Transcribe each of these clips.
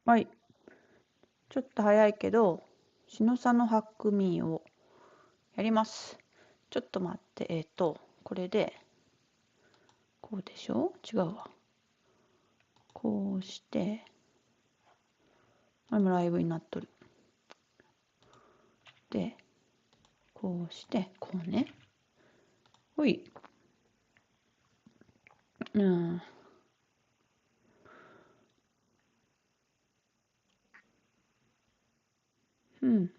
はい。ちょっと早いけど、しのさのハックミーをやります。ちょっと待って、これで、こうでしょ？違うわ。こうして、今ライブになっとる。で、こうして、こうね。ほい。うん。うん。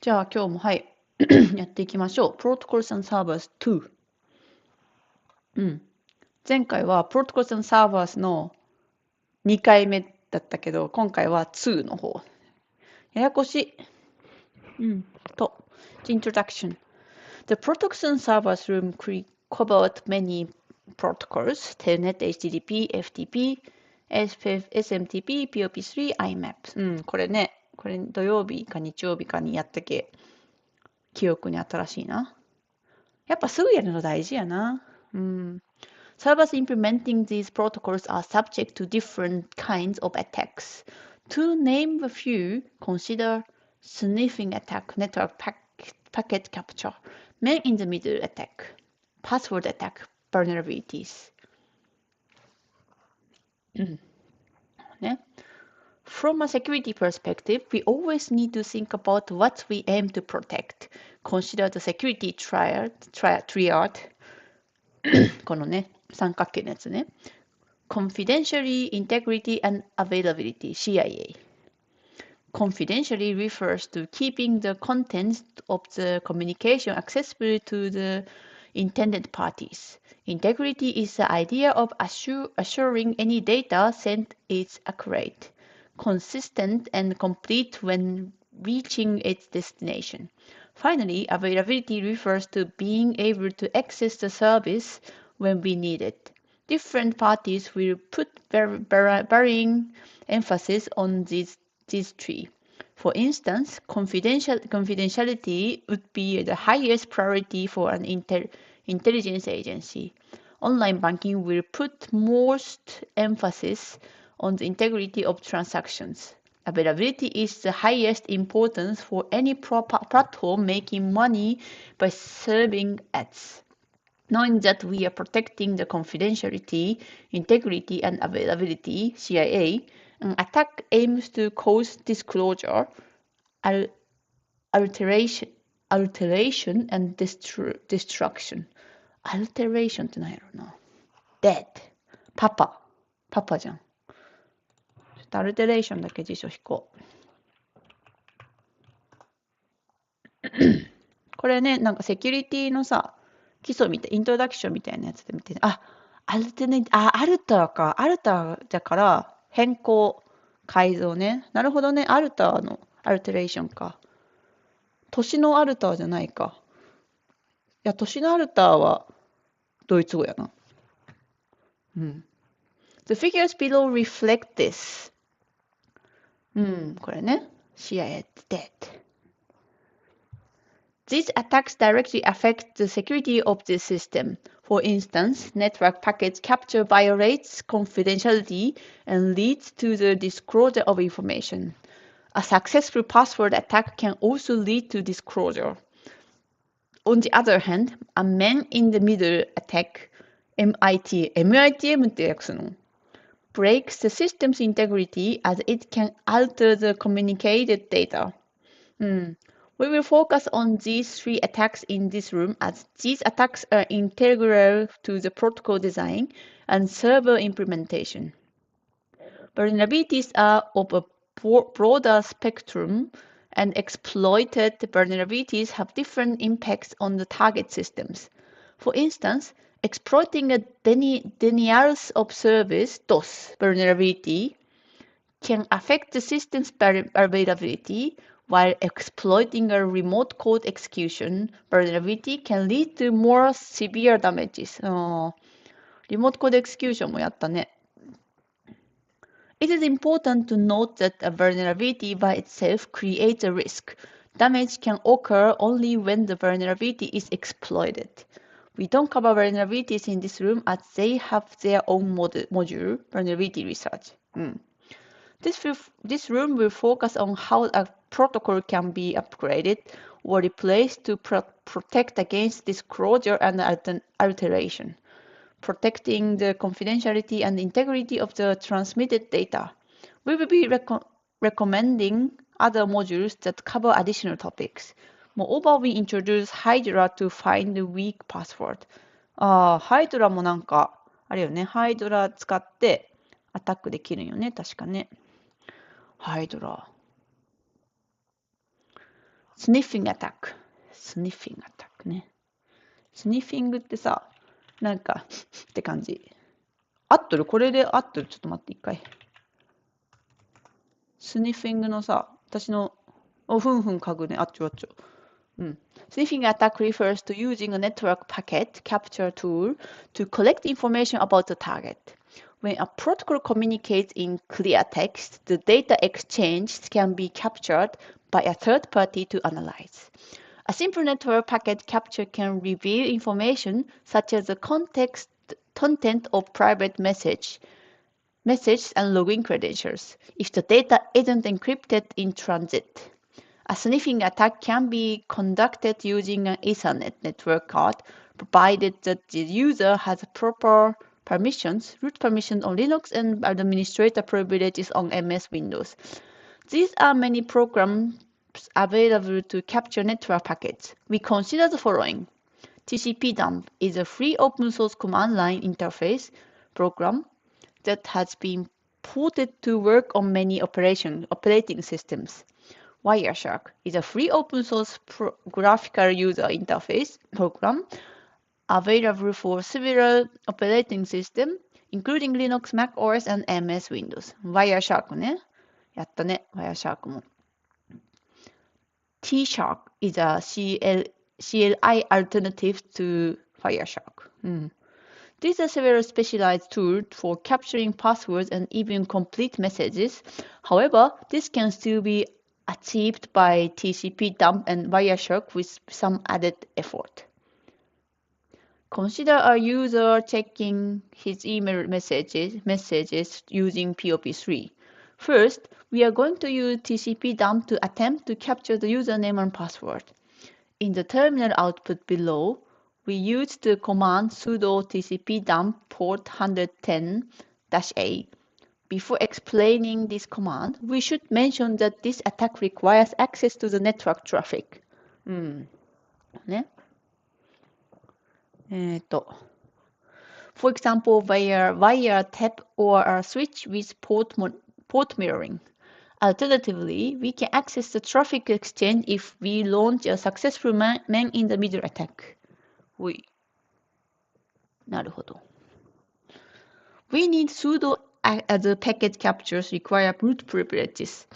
じゃあ今日もはい、やっていきましょう。Protocols and Servers 2。うん。前回は Protocols and Servers の2回目だったけど、今回は2の方。ややこしい。うん。と、Introduction. The Protocols and Servers room covered many protocols: Telnet, HTTP, FTP, SMTP, POP3, IMAP。うん、これね、これ土曜日か日曜日かにやったけ、記憶に新しいな。やっぱすぐやるの大事やな。うん。Servers implementing these protocols are subject to different kinds of attacks. To name a few, consider sniffing attack, network packet capture, man-in-the-middle attack, password attack, vulnerabilities. ね。From a security perspective, we always need to think about what we aim to protect. Consider the security triad. このね、三角形のやつね。Confidentiality, integrity, and availability, CIA. Confidentiality refers to keeping the contents of the communication accessible to the intended parties. Integrity is the idea of assuring any data sent is accurate, consistent, and complete when reaching its destination. Finally, availability refers to being able to access the service when we need it. Different parties will put varying emphasis on these three. For instance, confidentiality would be the highest priority for an intelligence agency. Online banking will put most emphasis on the integrity of transactions. Availability is the highest importance for any platform making money by serving ads. Knowing that we are protecting the confidentiality, integrity, and availability (CIA), an attack aims to cause disclosure, alteration, alteration and destruction. Alteration って何やろうな。Dead. パパ。パパじゃん。ちょっとアルテレーションだけ辞書引こう。これね、なんかセキュリティのさ、基礎みたい、イントロダクションみたいなやつで見て、アルターか。アルターだから、変更、改造ね。なるほどね。アルターのアルテレーションか。年のアルターじゃないか。いや、年のアルターはドイツ語やな。うん。The figures below reflect this. うん、これね。CIA dead. These attacks directly affect the security of the system. For instance, network packet capture violates confidentiality and leads to the disclosure of information. A successful password attack can also lead to disclosure. On the other hand, a man-in-the-middle attack, MITM って訳すの breaks the system's integrity as it can alter the communicated data. We will focus on these three attacks in this room as these attacks are integral to the protocol design and server implementation. Vulnerabilities are of a broader spectrum, and exploited vulnerabilities have different impacts on the target systems. For instance, exploiting a denials of service (DOS) vulnerability can affect the system's availability, while exploiting a remote code execution vulnerability can lead to more severe damages. リモートコードエクスキューションもやったね。It is important to note that a vulnerability by itself creates a risk. Damage can occur only when the vulnerability is exploited. We don't cover vulnerabilities in this room as they have their own module, vulnerability research. This room will focus on how a protocol can be upgraded or replaced to protect against disclosure and alteration, protecting the confidentiality and integrity of the transmitted data. We will be recommending other modules that cover additional topics. Moreover, we introduce Hydra to find the weak password. ハイドラもなんか、あれよね、ハイドラ使ってアタックできるよね、確かね。ハイドラ。スニッフィングアタック。スニッフィングアタックね。スニッフィングってさ、なんかって感じ。合っとるこれで合っとるちょっと待って、一回。スニッフィングのさ、私の、ふんふん書くね、あっちょあっちょ。Sniffing attack refers to using a network packet capture tool to collect information about the target. When a protocol communicates in clear text, the data exchanged can be captured by a third party to analyze. A simple network packet capture can reveal information such as the content of private messages and login credentials if the data isn't encrypted in transit. A sniffing attack can be conducted using an Ethernet network card, provided that the user has proper permissions, root permissions on Linux, and administrator privileges on MS Windows. These are many programs available to capture network packets. We consider the following. TCP-dump is a free open source command line interface program that has been ported to work on many operating systems. Wireshark is a free open source graphical user interface program available for several operating systems, including Linux, Mac OS, and MS Windows. Wireshark ね。やったね、Wireshark も。T-Shark is a CLI alternative to Wireshark. These are several specialized tools for capturing passwords and even complete messages. However, this can still be achieved by TCP dump and Wireshark with some added effort. Consider a user checking his email messages using POP3. First, we are going to use TCP dump to attempt to capture the username and password. In the terminal output below, we use the command sudo TCP dump port 110-A. Before explaining this command, we should mention that this attack requires access to the network traffic. ね。For example, via tap or a switch with port mirroring. Alternatively, we can access the traffic exchange if we launch a successful man-in-the-middle attack. なるほど。We need sudo as the packet captures require root privileges.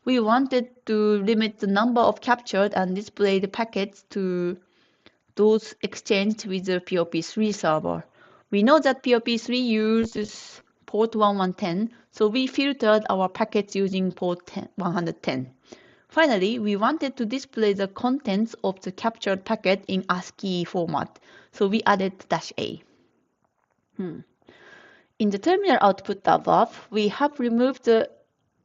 We wanted to limit the number of captured and displayed packets to those exchanged with the POP3 server. We know that POP3 uses port 1110, so we filtered our packets using port 110. Finally, we wanted to display the contents of the captured packet in ASCII format, so we added -A. In the terminal output above, we have removed the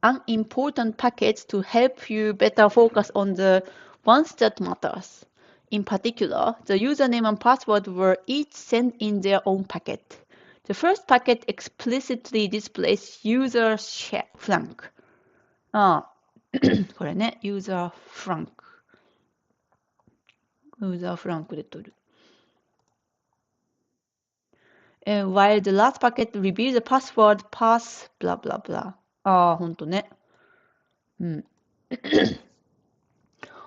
unimportant packets to help you better focus on the ones that matters. In particular, the username and password were each sent in their own packet. The first packet explicitly displays user frank. これね、ユーザーフランク。ユーザーフランクで取る。while the last packet reveals the password pass blah blah blah. ほんとね。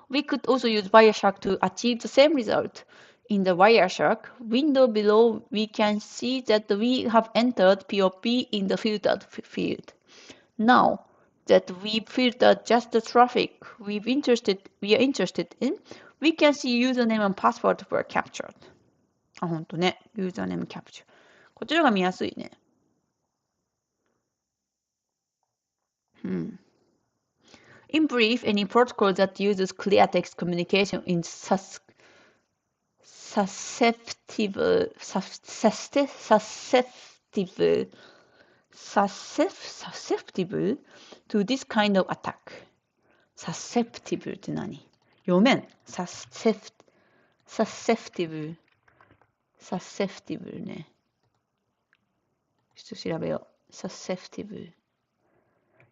We could also use Wireshark to achieve the same result. In the Wireshark window below, we can see that we have entered POP in the filtered field. Now that we filtered just the traffic we are interested in, we can see username and password were captured. ほんとね。username capture. こっちの方が見やすいね。In brief, any protocol that uses clear text communication is susceptible to this kind of attack. susceptible って何？読めん。susceptible ね。ちょっと調べよう。susceptible。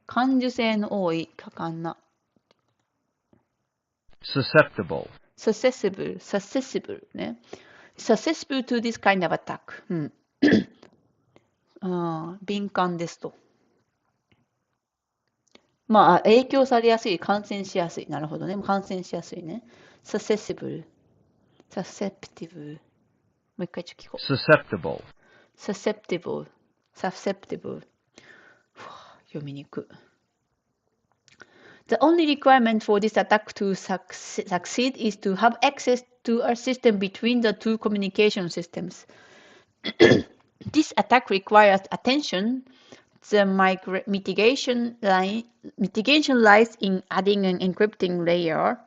感受性の多い、果敢な。susceptible, susceptible ね。susceptible to this kind of attack。うん。敏感ですと。まあ、影響されやすい、感染しやすい。なるほどね。感染しやすいね。susceptible。susceptible。もう一回ちょっと聞こう。susceptible, susceptible。読みにくい。The only requirement for this attack to succeed is to have access to a system between the two communication systems. This attack requires attention. The mitigation lies in adding an encryption layer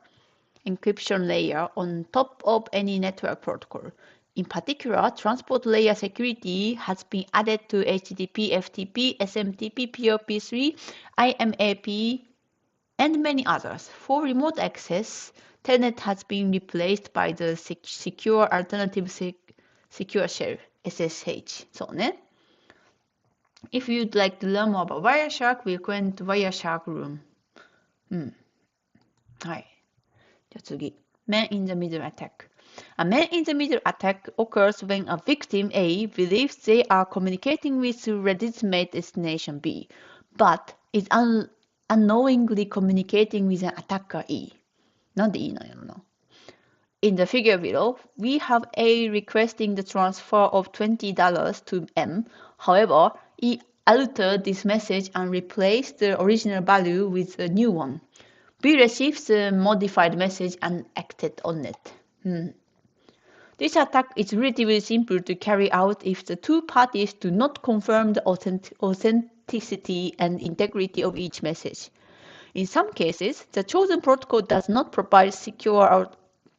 on top of any network protocol. In particular, transport layer security has been added to HTTP, FTP, SMTP, POP3, IMAP, and many others. For remote access, Telnet has been replaced by the Secure Alternative Secure Shell, SSH. そうね。If you'd like to learn more about Wireshark, we're going to Wireshark Room. うん。はい。じゃあ次。Man in the Middle Attack. A man in the middle attack occurs when a victim A believes they are communicating with legitimate destination B, but is unknowingly communicating with an attacker E. なんで E なんやろな。In the figure below, we have A requesting the transfer of $20 to M. However, E altered this message and replaced the original value with a new one. B receives the modified message and acted on it. This attack is relatively simple to carry out if the two parties do not confirm the authenticity and integrity of each message. In some cases, the chosen protocol does not provide secure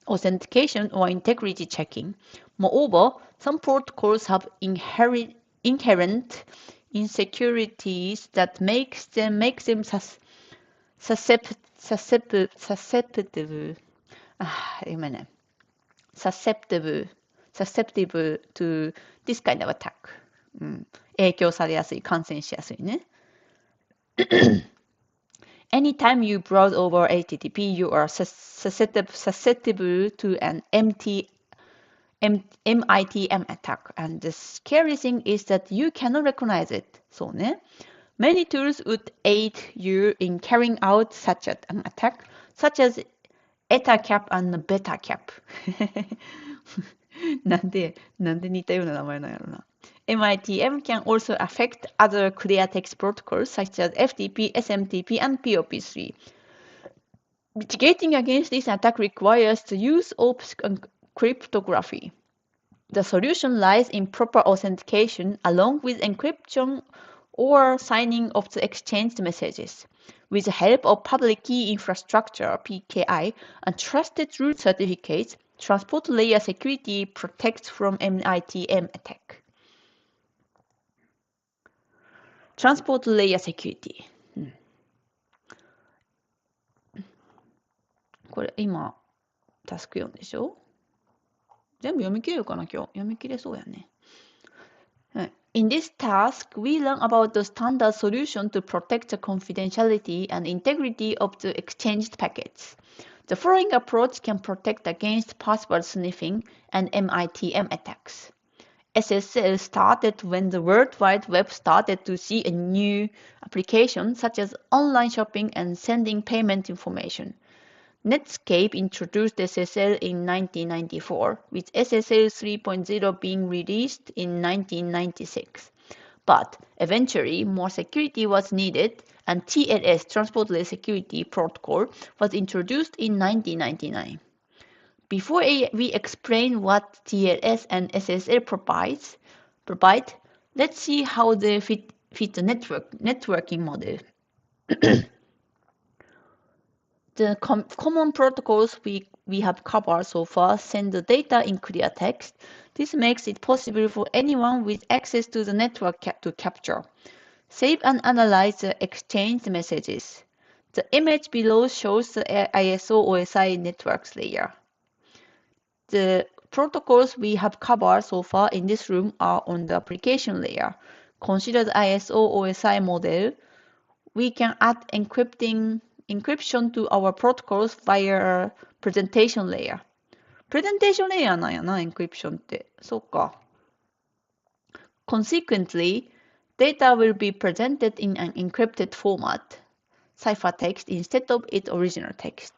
authentication or integrity checking. Moreover, some protocols have inherent insecurities that make them susceptible to this kind of attack. 影響されやすい、感染しやすいね。Anytime you browse over HTTP, you are susceptible to an MITM attack. And the scary thing is that you cannot recognize it. そうね。Many tools would aid you in carrying out such an attack, such as EtherCap and BetaCap. なんで似たような名前なんやろな。MITM can also affect other clear text protocols such as FTP, SMTP, and POP3. Mitigating against this attack requires the use of cryptography. The solution lies in proper authentication along with encryption or signing of the exchanged messages. With the help of public key infrastructure (PKI) and trusted root certificates, transport layer security protects from MITM attack. Transport layer security. これ今タスク4でしょ？全部読み切れるかな今日。読み切れそうやね。In this task, we learn about the standard solution to protect the confidentiality and integrity of the exchanged packets. The following approach can protect against password sniffing and MITM attacks. SSL started when the World Wide Web started to see a new application such as online shopping and sending payment information. Netscape introduced SSL in 1994, with SSL 3.0 being released in 1996. But eventually, more security was needed, and TLS, Transport Layer Security Protocol, was introduced in 1999. Before we explain what TLS and SSL provide, let's see how they fit the networking model. The common protocols we we have covered so far send the data in clear text. This makes it possible for anyone with access to the network to capture, save and analyze the exchanged messages. The image below shows the ISO-OSI networks layer. The protocols we have covered so far in this room are on the application layer. Consider the ISO-OSI model. We can add encryption to our protocols via presentation layer. プレゼンテーションレイヤーなんやな、エンクリプションって。そっか。Consequently, data will be presented in an encrypted format, ciphertext instead of its original text.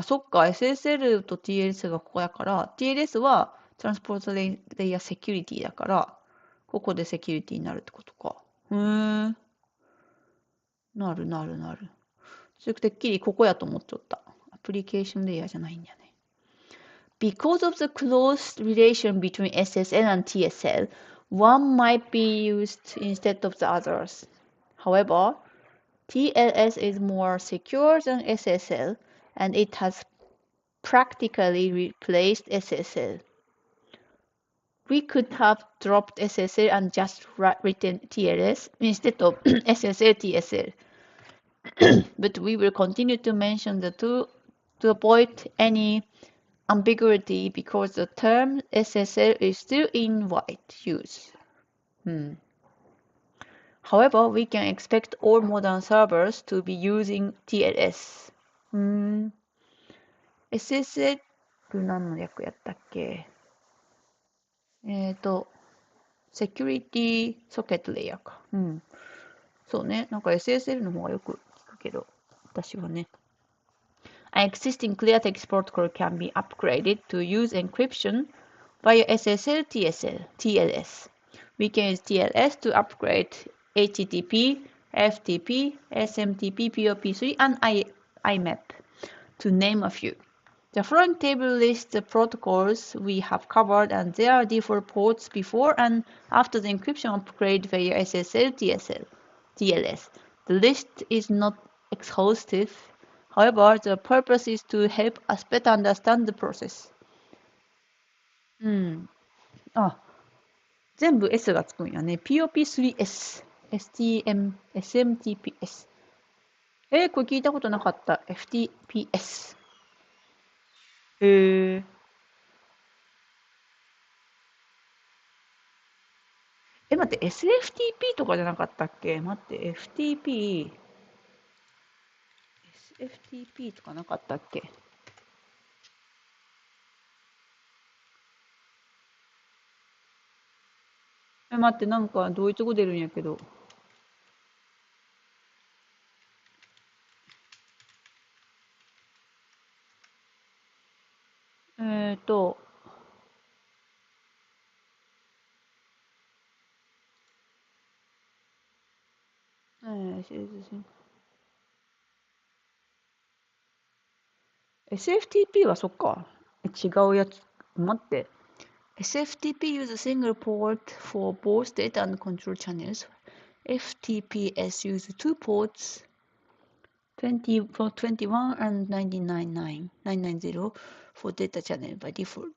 そっか。SSL と TLS がここだから、TLS は Transport Layer Security だから、ここでセキュリティになるってことか。なる。それてっきりここやと思っちゃった。アプリケーションレイヤーじゃないんだよね。Because of the close relation between SSL and TSL, one might be used instead of the others. However, TLS is more secure than SSL, and it has practically replaced SSL. We could have dropped SSL and just written TLS instead of SSL TSL. But we will continue to mention the two to avoid any ambiguity because the term SSL is still in wide use. However, we can expect all modern servers to be using TLS. SSL 何の略やったっけ？セキュリティソケットレイヤーか。そうね。なんか SSL の方がよく聞くけど、私はね。An existing clear text protocol can be upgraded to use encryption via SSL TLS. We can use TLS to upgrade HTTP, FTP, SMTP, POP3, and IMAP, to name a few. The following table lists the protocols we have covered and their default ports before and after the encryption upgrade via SSL TLS. The list is not exhaustive. However, the purpose is to help us better understand the process. 全部 S がつくんやね。POP3S、SMTPS。これ聞いたことなかった。FTPS。待って、SFTP とかじゃなかったっけ？待って、SFTP とかなかったっけ？待って、なんかドイツ語出るんやけど。SFTP はそっか。違うやつ。待って。SFTP use a single port for both data and control channels. FTPS use two ports, 21 and 990 for data channel by default.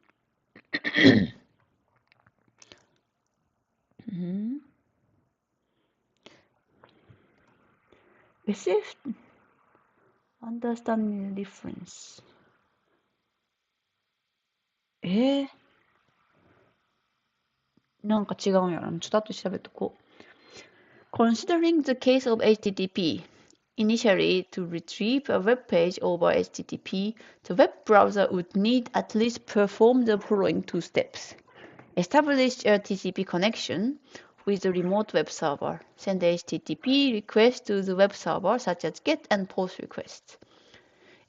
SF understanding the difference. なんか違うんやろ。ちょっと後で調べとこう。Considering the case of HTTP, initially to retrieve a web page over HTTP, the web browser would need at least perform the following two steps. Establish a TCP connection with the remote web server. Send HTTP requests to the web server, such as GET and POST requests.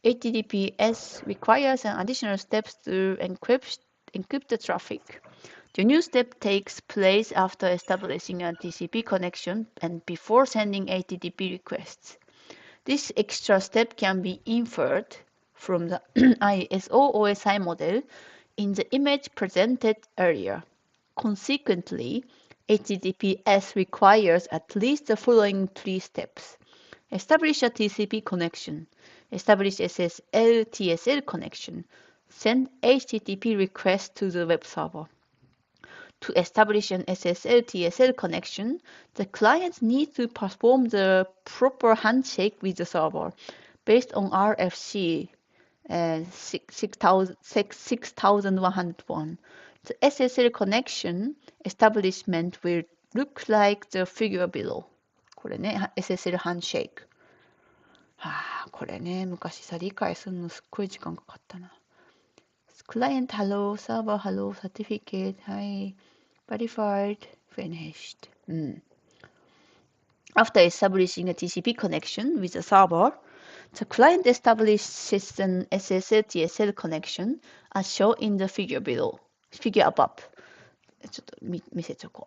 HTTPS requires an additional steps to encrypt the traffic. The new step takes place after establishing a TCP connection and before sending HTTP requests. This extra step can be inferred from the ISO-OSI model in the image presented earlier. Consequently, HTTPS requires at least the following three steps. Establish a TCP connection. establish SSL TSL connection, send HTTP request to the web server. To establish an SSL TSL connection, the client needs to perform the proper handshake with the server based on RFC 6101. The SSL connection establishment will look like the figure below. これね、SSL ハンシェイク。これね、昔さ、理解するのすっごい時間かかったな。Client hello, server hello, certificate, はい。Verified, finished. After establishing a TCP connection with the server, the client establishes an SSL TSL connection as shown in the figure below. Figure above. ちょっと見せちゃおう。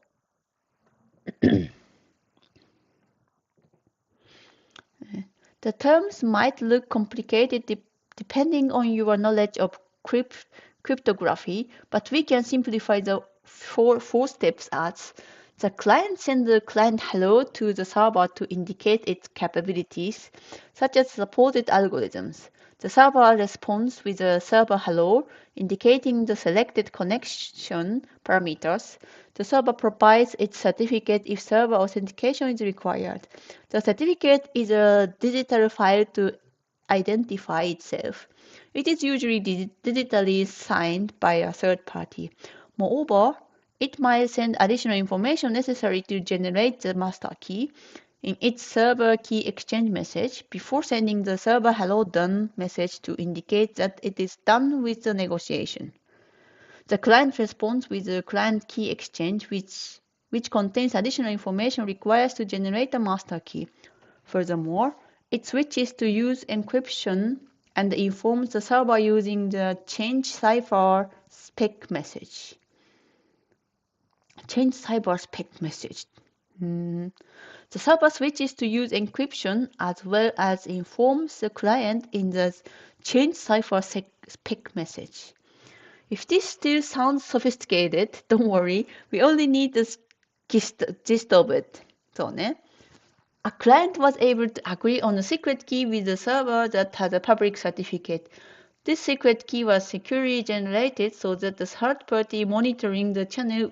The terms might look complicated depending on your knowledge of cryptography, but we can simplify the four steps as the client sends the client hello to the server to indicate its capabilities, such as supported algorithms. The server responds with a server hello, indicating the selected connection parameters. The server provides its certificate if server authentication is required. The certificate is a digital file to identify itself. It is usually digitally signed by a third party. Moreover, it might send additional information necessary to generate the master key in its server key exchange message before sending the server hello done message to indicate that it is done with the negotiation. The client responds with the client key exchange, which contains additional information required to generate a master key. Furthermore, it switches to use encryption and informs the server using the change cipher spec message. Change cipher spec message. The server switches to use encryption as well as informs the client in the change cipher spec message. If this still sounds sophisticated, don't worry, we only need the gist of it. そうね。A client was able to agree on a secret key with the server that has a public certificate. This secret key was securely generated so that the third party monitoring the channel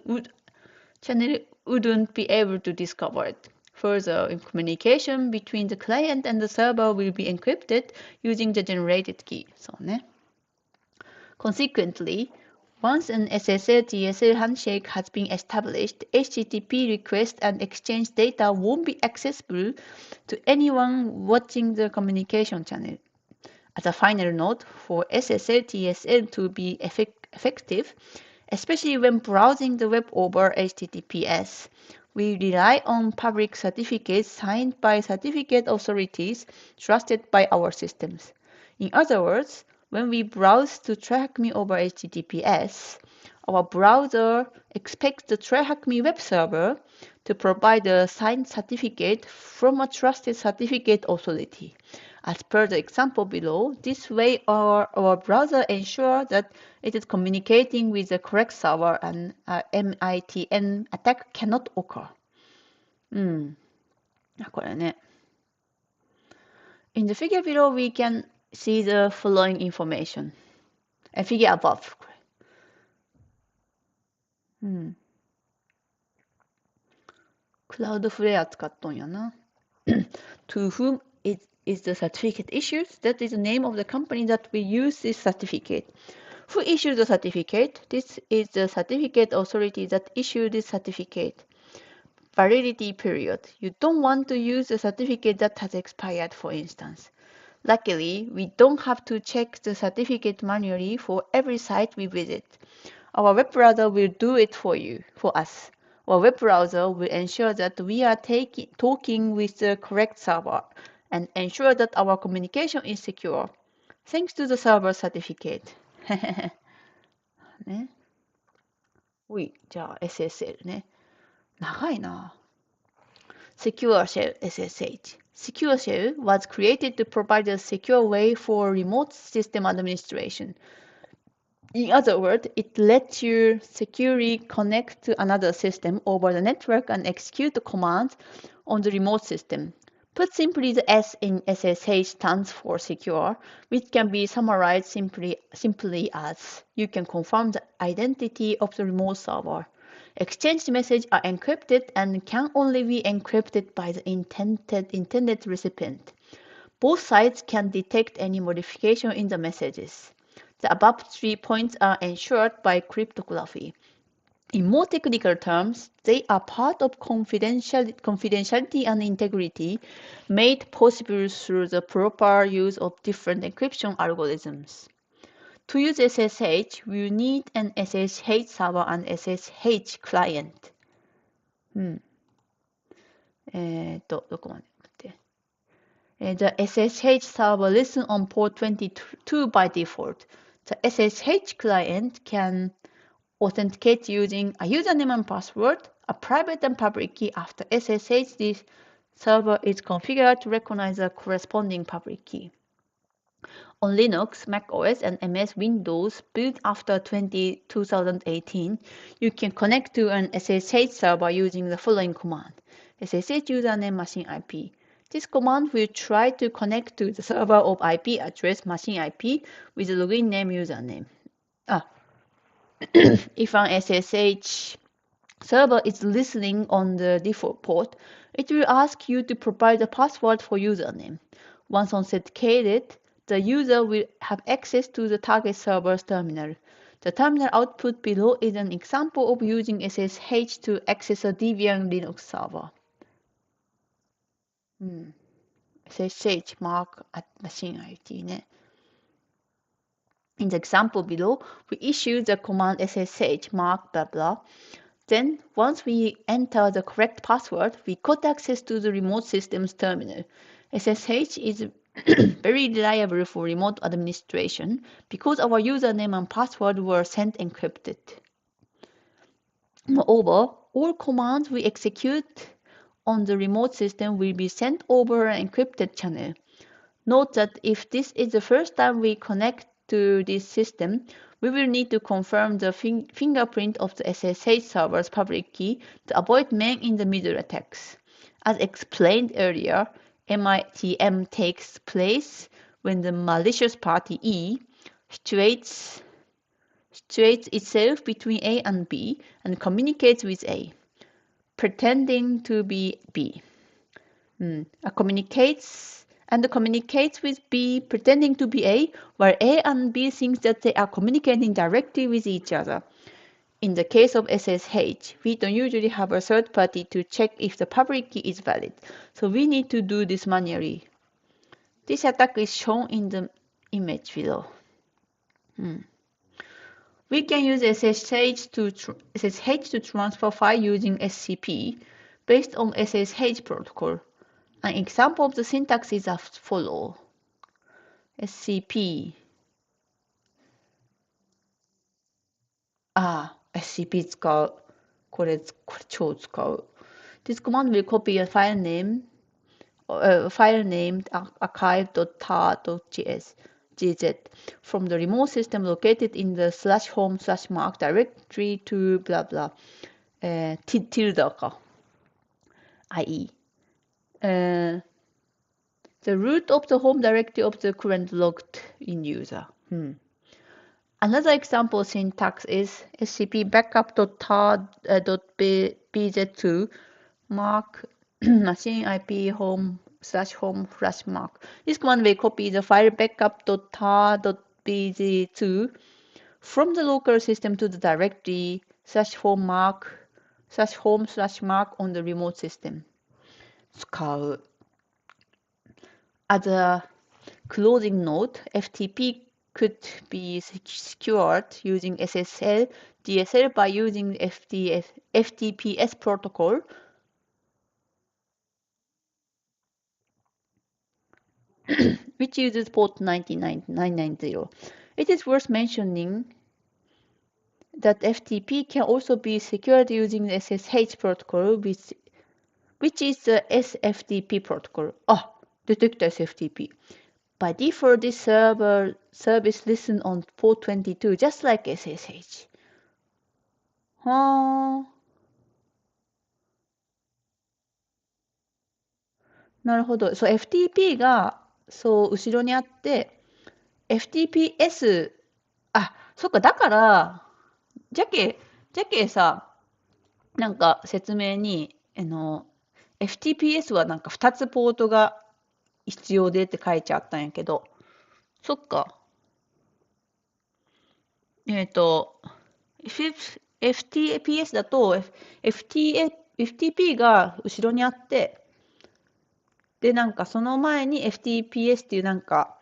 wouldn't be able to discover it. Further, communication between the client and the server will be encrypted using the generated key. そうね。Consequently, once an SSL TSL handshake has been established, HTTP request and exchange data won't be accessible to anyone watching the communication channel. As a final note, for SSL TSL to be effective, especially when browsing the web over HTTPS, we rely on public certificates signed by certificate authorities trusted by our systems. In other words, when we browse to TryHackMe over HTTPS, our browser expects the TryHackMe web server to provide a signed certificate from a trusted certificate authority. As per the example below, this way our browser ensures that it is communicating with the correct server and MITN attack cannot occur. これね。In the figure below, we can see the following information. A figure above. クラウドフレア使っとんやな。To whom it is the certificate issued? That is the name of the company that will use this certificate. Who issued the certificate? This is the certificate authority that issued this certificate. Validity period. You don't want to use a certificate that has expired, for instance. Luckily, we don't have to check the certificate manually for every site we visit. Our web browser will do it for us. Our web browser will ensure that we are talking with the correct server and ensure that our communication is secure. Thanks to the server certificate. ね。じゃあ SSL ね。長いな。Secure Shell SSH. Secure Shell was created to provide a secure way for remote system administration. In other words, it lets you securely connect to another system over the network and execute the commands on the remote system. Put simply, the S in SSH stands for secure, which can be summarized simply as you can confirm the identity of the remote server. Exchanged messages are encrypted and can only be encrypted by the intended recipient. Both sides can detect any modification in the messages. The above 3 points are ensured by cryptography. In more technical terms, they are part of confidentiality and integrity made possible through the proper use of different encryption algorithms. To use SSH, we need an SSH server and SSH client. どこまで待って。The SSH server listens on port 22 by default. The SSH client can authenticate using a username and password, a private and public key. After SSH, this server is configured to recognize the corresponding public key. On Linux, Mac OS, and MS Windows built after 2018, you can connect to an SSH server using the following command: SSH username machine IP. This command will try to connect to the server of IP address machine IP with the login name username. If an SSH server is listening on the default port, it will ask you to provide a password for username. Once authenticated, the user will have access to the target server's terminal. The terminal output below is an example of using SSH to access a Debian Linux server. SSH mark at machine ID ね。In the example below, we issue the command SSH mark blah blah. Then, once we enter the correct password, we got access to the remote system's terminal. SSH is very reliable for remote administration because our username and password were sent encrypted. Moreover, all commands we execute on the remote system will be sent over an encrypted channel. Note that if this is the first time we connect to this system, we will need to confirm the fingerprint of the SSH server's public key to avoid man-in-the-middle attacks. As explained earlier, MITM takes place when the malicious party E situates itself between A and B and communicates with A, pretending to be B. Communicates with B pretending to be A, while A and B think that they are communicating directly with each other. In the case of SSH, we don't usually have a third party to check if the public key is valid, so we need to do this manually. This attack is shown in the image below. We can use SSH to transfer file using SCP based on SSH protocol. An example of the syntax is as follows. SCP. SCP 使う。これ超使う。This command will copy a file named archive.tar.gz from the remote system located in the /home/mark directory to blah blah tilde か i.e. the root of the home directory of the current logged in user. Another example syntax is scp backup.tar.bz2 mark machine IP home/home/mark. This command will copy the file backup.tar.bz2 from the local system to the directory /home/mark on the remote system. 使う. As a closing note, FTP could be secured using SSL DSL by using FTPS protocol, which uses port 990. It is worth mentioning that FTP can also be secured using the SSH protocol, which is the SFTP protocol. Detect SFTP. By default, this service listens on port 22, just like SSH. なるほど。そう、FTP が、そう、後ろにあって、FTPS、そっか、だから、じゃけさ、なんか説明に、FTPS はなんか2つポートが必要でって書いちゃったんやけど、そっか。えっと、FTPS だと、FTP が後ろにあって、で、なんかその前に FTPS っていうなんか、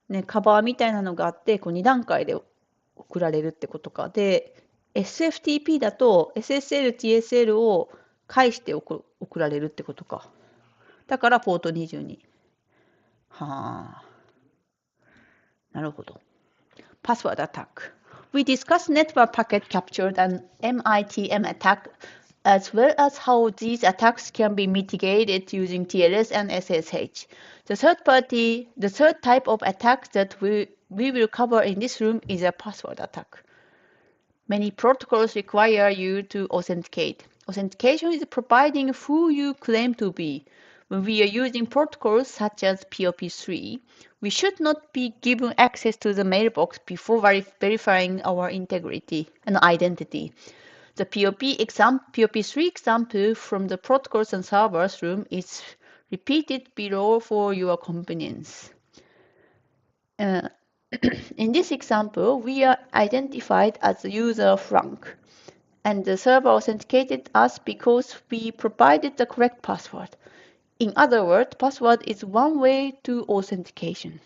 ね、カバーみたいなのがあって、こう2段階で送られるってことか。で、SFTP だと SSL、TSL を返して送られるってことか。だからポート22。はあ、なるほど。Password attack. We discussed network packet capture and MITM attack, as well as how these attacks can be mitigated using TLS and SSH. The third type of attack that we will cover in this room is a password attack. Many protocols require you to authenticate. Authentication is providing who you claim to be. When we are using protocols such as POP3, we should not be given access to the mailbox before verifying our integrity and identity. The POP3 example from the protocols and servers room is repeated below for your convenience. Uh, in this example, we are identified as the user Frank, and the server authenticated us because we provided the correct password. In other words, password is one way to authentication.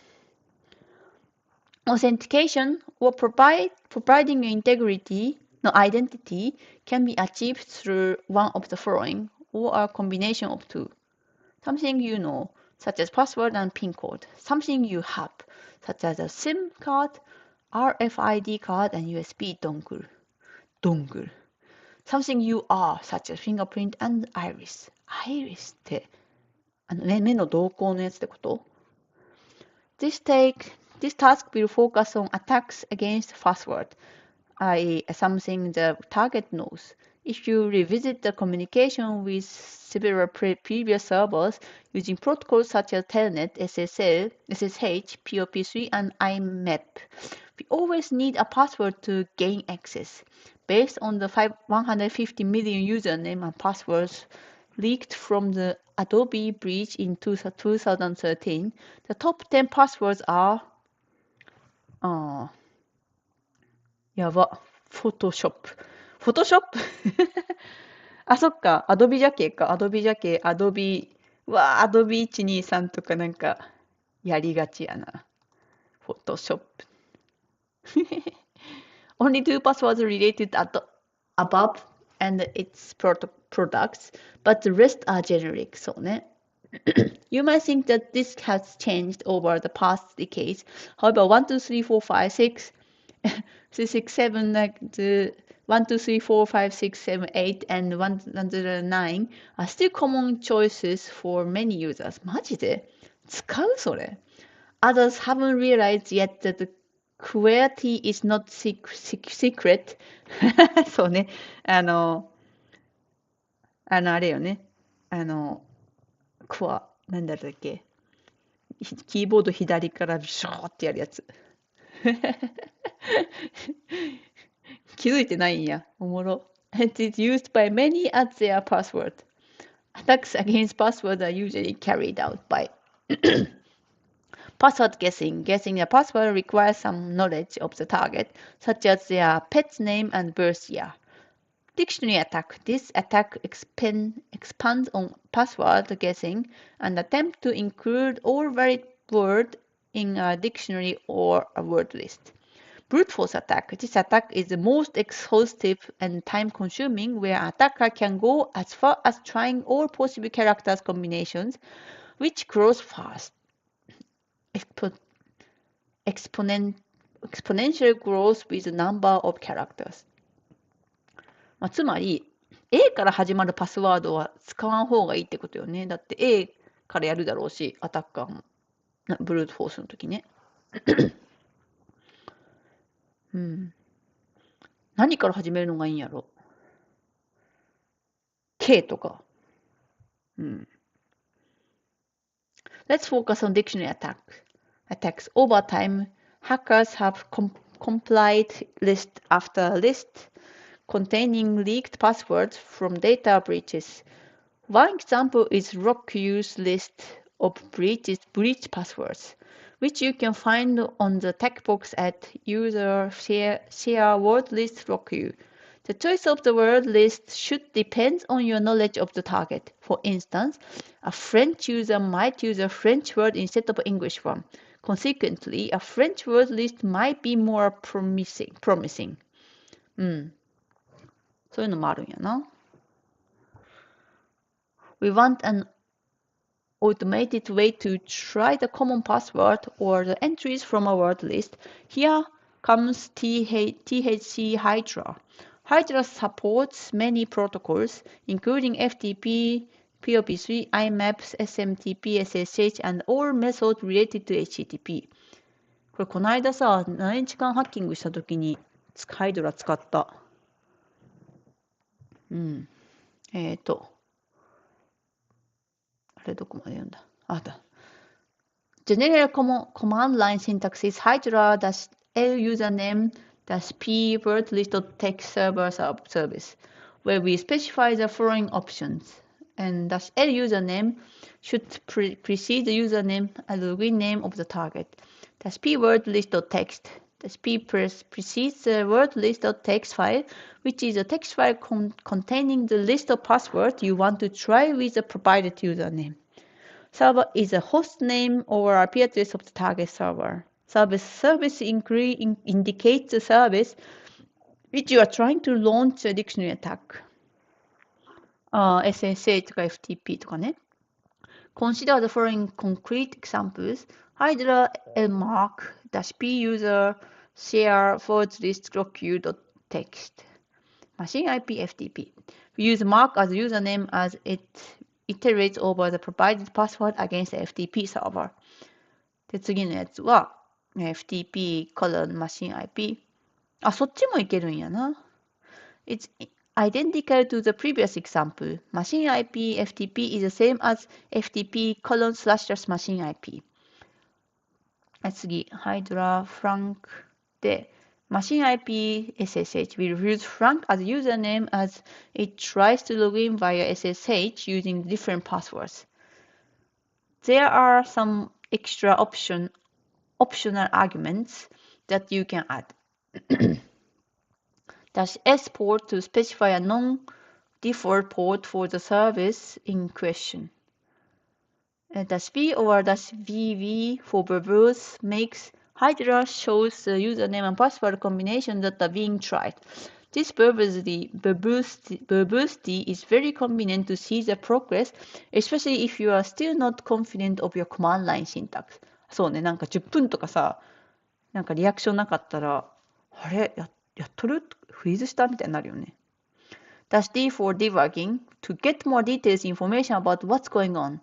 Authentication or providing integrity, no identity, can be achieved through one of the following or a combination of two. Something you know, such as password and PIN code. Something you have, such as a SIM card, RFID card, and USB dongle. Something you are, such as fingerprint and iris. アイリスって、目の動向のやつってこと？ This task will focus on attacks against password, i.e. something the target knows. If you revisit the communication with several previous servers using protocols such as Telnet, SSL, SSH, POP3, and IMAP, we always need a password to gain access. Based on the 150 million username and passwords leaked from the Adobe breach in 2013, the top 10 passwords are やば。フォトショップ。フォトショップそっか。アドビジャケか。アドビジャケ、アドビ、アドビ123とかなんか、やりがちやな。フォトショップ。Only two passwords related above and its products, but the rest are generic. そうね。You might think that this has changed over the past decades. However, 1, 2, 3, 4, 5, 6, 6, 7, like the 1, 2, 3, 4, 5, 6, 7, 8, and 109 are still common choices for many users. マジで使うそれ Others haven't realized yet that the QWERTY is not secret. そうね。あれよね。なんだったっけ。キーボード左からビショーってやるやつ。気づいてないんや。おもろ。It is used by many as their password. Attacks against passwords are usually carried out by password guessing. Guessing a password requires some knowledge of the target, such as their pet's name and birth year. Dictionary attack. This attack expands on password guessing and attempts to include all valid words in a dictionary or a word list. Brute force attack. This attack is the most exhaustive and time-consuming, where an attacker can go as far as trying all possible characters combinations, which grows fast. Exponential growth with the number of characters. つまり、A から始まるパスワードは使わん方がいいってことよね。だって A からやるだろうし、アタッカーも。ブルートフォースの時ね。うん。何から始めるのがいいんやろ。K とか。うん。Let's focus on dictionary attacks. Over time, hackers have compiled list after list containing leaked passwords from data breaches. One example is RockU's list of breach passwords, which you can find on the tech box at user share word list RockU. The choice of the word list should depend on your knowledge of the target. For instance, a French user might use a French word instead of an English one. Consequently, a French word list might be more promising. そういうのもあるんやな。We want an automated way to try the common password or the entries from a word list. Here comes THC Hydra. Hydra supports many protocols, including FTP, POP3, IMAP, SMTP, SSH, and all methods related to HTTP. これこの間さ、何日間ハッキングしたときにハイドラ使った。あれどこまで読んだ？あった。General command line syntax is hydra-l username-p word list text server service, where we specify the following options. And -l username should precede the username and login name of the target. -p word list text. -p precedes the word list text file, which is a text file containing the list of passwords you want to try with the provided username. Server is a host name or IP address of the target server. Service indicates the service which you are trying to launch a dictionary attack. SSH とか FTP とかね。Consider the following concrete examples. Hydra lmark -p user share forward list rockU.text. Machine IP FTP. We use mark as username as it iterates over the provided password against the FTP server. で、次のやつは、FTP machine IP。あ、そっちもいけるんやな。It's identical to the previous example. Machine IP FTP is the same as FTP://machine IP. 次、Hydra Frank で、Machine IP SSH will use Frank as username as it tries to log in via SSH using different passwords. There are some extra optional arguments that you can add. -s port to specify a non-default port for the service in question. -v or -vv for verbose makes Hydra shows the username and password combination that are being tried. This verbosity is very convenient to see the progress, especially if you are still not confident of your command line syntax. そうね、なんか10分とかさ、なんかリアクションなかったら、あれ、やっとる？フリーズしたみたいになるよね。-d for debugging to get more details information about what's going on.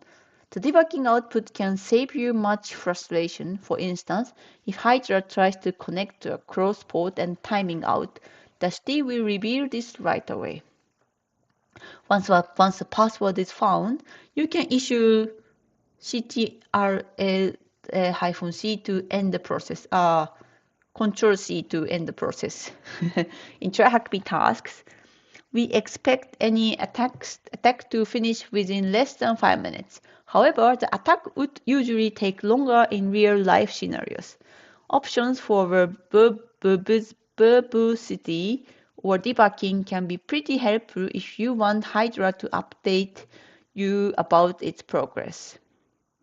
The debugging output can save you much frustration. For instance, if Hydra tries to connect to a cross port and timing out, -d will reveal this right away. Once the password is found, you can issue Ctrl-C to end the process. Ctrl-C to end the process. In TryHackMe tasks, we expect any attack to finish within less than 5 minutes. However, the attack would usually take longer in real-life scenarios. Options for verbosity or debugging can be pretty helpful if you want Hydra to update you about its progress.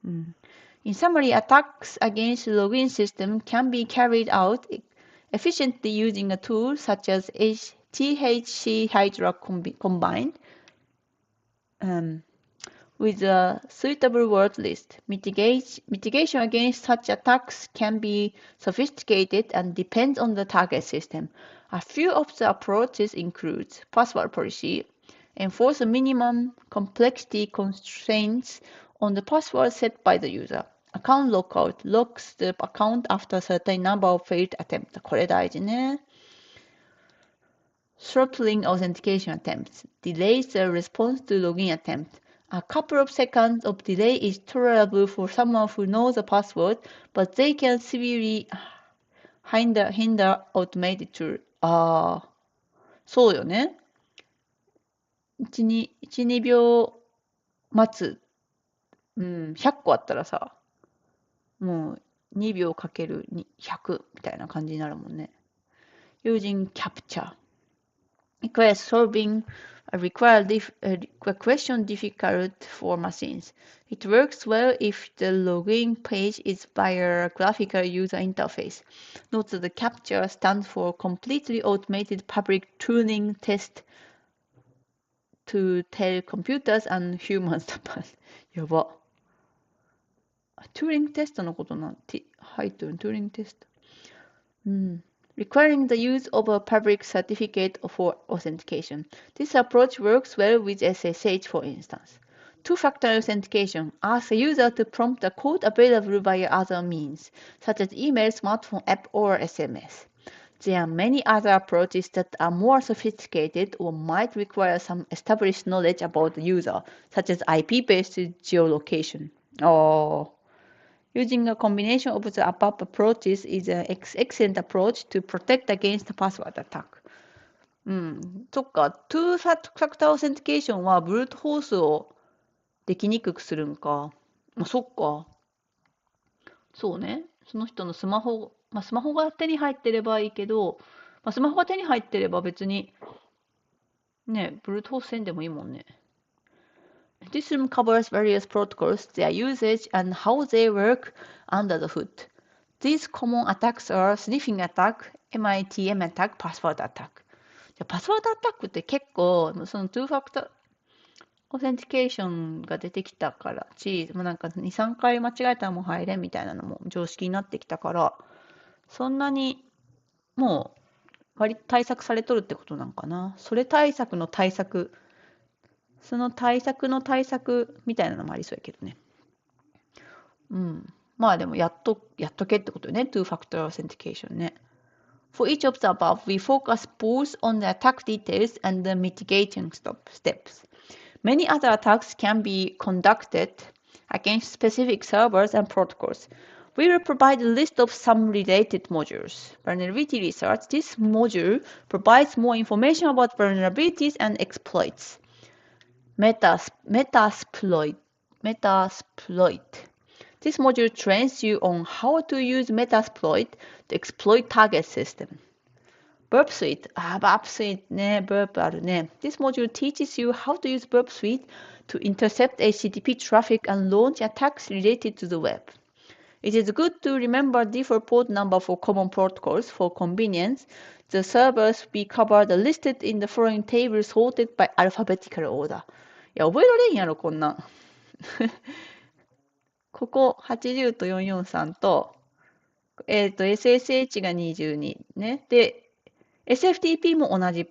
In summary, attacks against the login system can be carried out efficiently using a tool such as THC Hydra combined with a suitable word list. Mitigation against such attacks can be sophisticated and depends on the target system. A few of the approaches include password policy, enforce minimum complexity constraints on the password set by the user. Account lockout locks the account after a certain number of failed attempts. これ大事ね。Throttling authentication attempts delays the response to login attempt. A couple of seconds of delay is tolerable for someone who knows the password, but they can severely hinder automated tool. ああ、そうよね。1、2秒待つ。100個あったらさ、もう2秒かける100みたいな感じになるもんね。Using captcha requires solving a question difficult for machines. It works well if the login page is via a graphical user interface. Note that the CAPTCHA stands for Completely Automated Public Turing Test to tell computers and humans apart. やば。Turing テストのことなんて入ってる。Turing テスト。Requiring the use of a public certificate for authentication. This approach works well with SSH, for instance. Two-factor authentication asks a user to prompt a code available via other means, such as email, smartphone app, or SMS. There are many other approaches that are more sophisticated or might require some established knowledge about the user, such as IP-based geolocation. Using a combination of the above approaches is an excellent approach to protect against password attack. そっか、Two-factor authentication はブルートフォースをできにくくするんか。そっか。そうね。その人のスマホ、スマホが手に入ってればいいけど、スマホが手に入ってれば別に、ね、ブルートフォースせんでもいいもんね。This room covers various protocols, their usage, and how they work under the hood. These common attacks are sniffing attack, MITM attack, password attack. パスワードアタックって結構、その2ファクターオーセンティケーションが出てきたからもうなんか2、3回間違えたらもう入れんみたいなのも常識になってきたから、そんなにもう割と対策されとるってことなんかな。それ対策の対策。その対策の対策みたいなのもありそうやけどね。でもやっとけってことよね。Two-factor authentication ね。For each of the above, we focus both on the attack details and the mitigating steps. Many other attacks can be conducted against specific servers and protocols. We will provide a list of some related modules. Vulnerability research. This module provides more information about vulnerabilities and exploits. Metasploit. This module trains you on how to use Metasploit to exploit target system. Burp Suite. Burp Suite ね。Burp あるね。This module teaches you how to use Burp Suite to intercept HTTP traffic and launch attacks related to the web. It is good to remember default port number for common protocols. For convenience, the servers we covered are listed in the following table sorted by alphabetical order. いや、覚えられんやろ、こんなん。ここ80と443と、SSH が22ね。で、SFTP も同じ。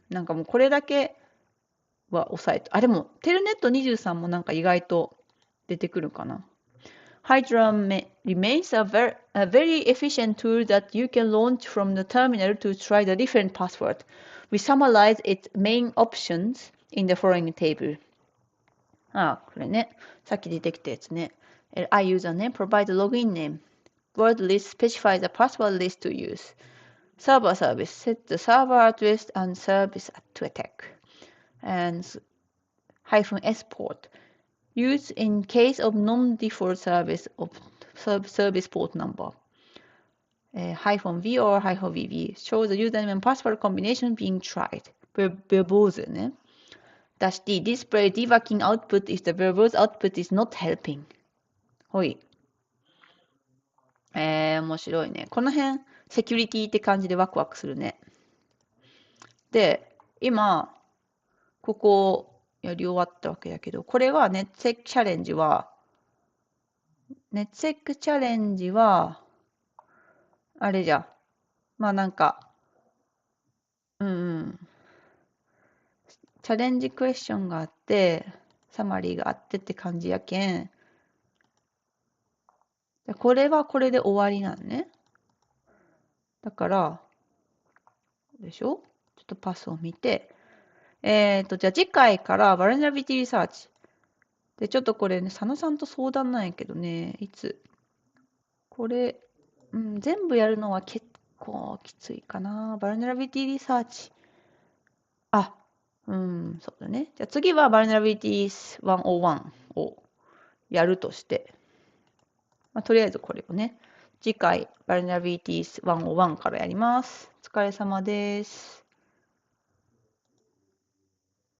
なんかもうこれだけは押さえて。でも、テルネット23もなんか意外と出てくるかな。Hydra remains a very efficient tool that you can launch from the terminal to try the different password. We summarize its main options in the following table. これね。さっき出てきたやつね。I user name, provide the login name. Word list, specify the password list to use. Server service, set the server address and service to attack. And -s port, use in case of non-default service of service port number. -v or -vv, show the username and password combination being tried. verbose ね。-d, display debugging output if the verbose output is not helping. ほい。面白いね。この辺、セキュリティって感じでワクワクするね。で、今、ここやり終わったわけだけど、これはネッツェックチャレンジは、あれじゃ。なんか、チャレンジクエスチョンがあって、サマリーがあってって感じやけん。これはこれで終わりなんね。だから、でしょ？ちょっとパスを見て。じゃあ次回から Vulnerability Research で、ちょっとこれね、佐野さんと相談なんやけどね、いつ、これ、全部やるのは結構きついかな。バルネラビリティリサーチ。あ、そうだね。じゃあ次はバルネラビリティ101をやるとして、とりあえずこれをね、次回バルネラビリティ101からやります。お疲れ様です。